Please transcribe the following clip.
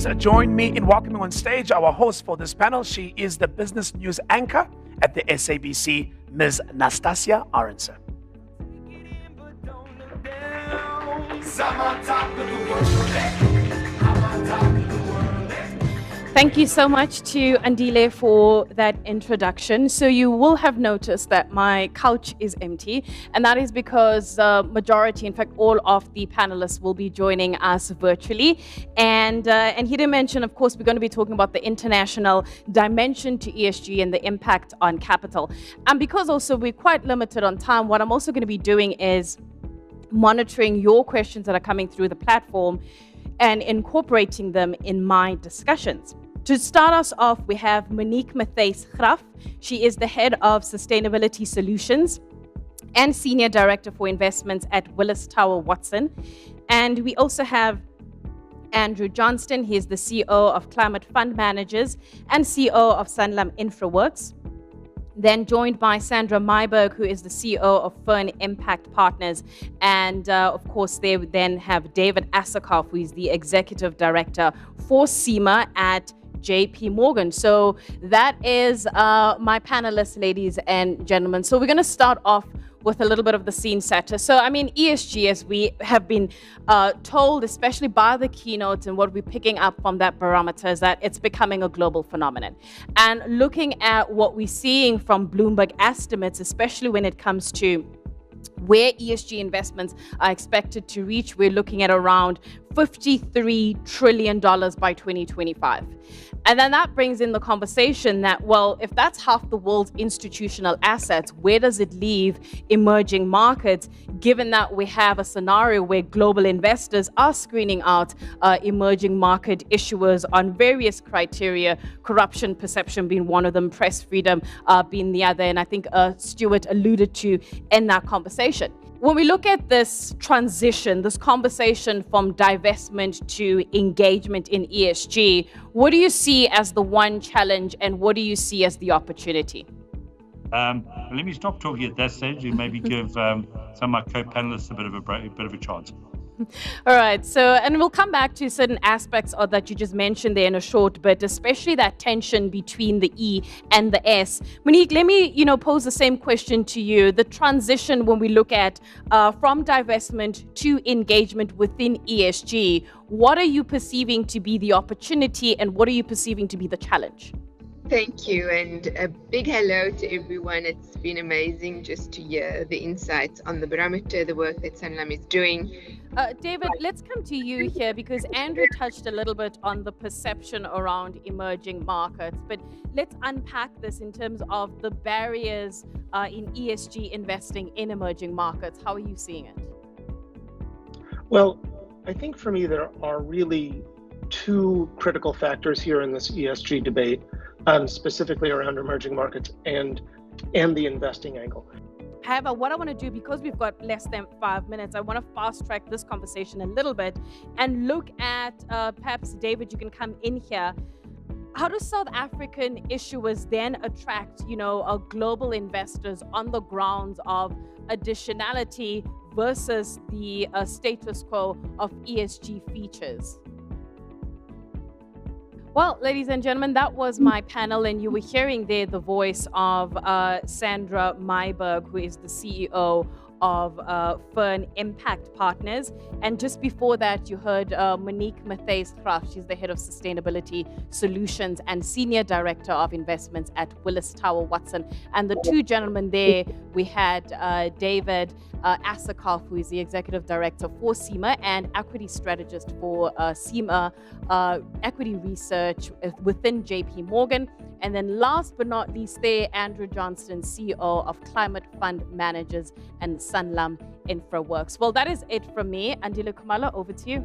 Please join me in welcoming on stage our host for this panel. She is the business news anchor at the SABC, Ms. Nastasia Aronson. Thank you so much to Andile for that introduction. So you will have noticed that my couch is empty, and that is because the majority, in fact, all of the panelists will be joining us virtually. And he did mention, of course, we're going to be talking about the international dimension to ESG and the impact on capital. And because also we're quite limited on time, what I'm also going to be doing is monitoring your questions that are coming through the platform and incorporating them in my discussions. To start us off, we have Monique Matthys-Graff. She is the head of Sustainability Solutions and Senior Director for Investments at Willis Tower Watson. And we also have Andrew Johnston. He is the CEO of Climate Fund Managers and CEO of Sanlam InfraWorks. Then joined by Sandra Myberg, who is the CEO of Fern Impact Partners. And of course, they would then have David Asikoff, who is the Executive Director for SEMA at JP Morgan. So that is my panelists, ladies and gentlemen. So we're going to start off with a little bit of the scene setter. So, I mean, ESG, as we have been told, especially by the keynote and what we're picking up from that barometer, is that it's becoming a global phenomenon. And looking at what we're seeing from Bloomberg estimates, especially when it comes to where ESG investments are expected to reach, we're looking at around $53 trillion by 2025. And then that brings in the conversation that, well, if that's half the world's institutional assets, where does it leave emerging markets, given that we have a scenario where global investors are screening out emerging market issuers on various criteria, corruption perception being one of them, press freedom being the other, and I think Stuart alluded to in that conversation. When we look at this transition, this conversation from divestment to engagement in ESG, what do you see as the one challenge and what do you see as the opportunity? Let me stop talking at that stage and maybe give some of my co-panelists a bit of a chance. All right. So, and we'll come back to certain aspects of that you just mentioned there in a short bit, especially that tension between the E and the S. Monique, let me, pose the same question to you. The transition when we look at from divestment to engagement within ESG, what are you perceiving to be the opportunity and what are you perceiving to be the challenge? Thank you, and a big hello to everyone. It's been amazing just to hear the insights on the barometer, the work that Sanlam is doing. David, let's come to you here because Andrew touched a little bit on the perception around emerging markets, but let's unpack this in terms of the barriers in ESG investing in emerging markets. How are you seeing it? Well, I think for me there are really two critical factors here in this ESG debate. Specifically around emerging markets and the investing angle. However, what I want to do, because we've got less than 5 minutes, I want to fast track this conversation a little bit and look at, perhaps David, you can come in here. How do South African issuers then attract, global investors on the grounds of additionality versus the status quo of ESG features? Well, ladies and gentlemen, that was my panel, and you were hearing there the voice of Sandra Myberg, who is the CEO of Fern Impact Partners. And just before that, you heard Monique Matthys-Graff. She's the head of Sustainability Solutions and Senior Director of Investments at Willis Tower Watson. And the two gentlemen there, we had David Asikoff, who is the Executive Director for SEMA and Equity Strategist for SEMA Equity Research within JP Morgan. And then last but not least there, Andrew Johnston, CEO of Climate Fund Managers and Sanlam InfraWorks. Well, that is it from me. Andile Kumalo, over to you.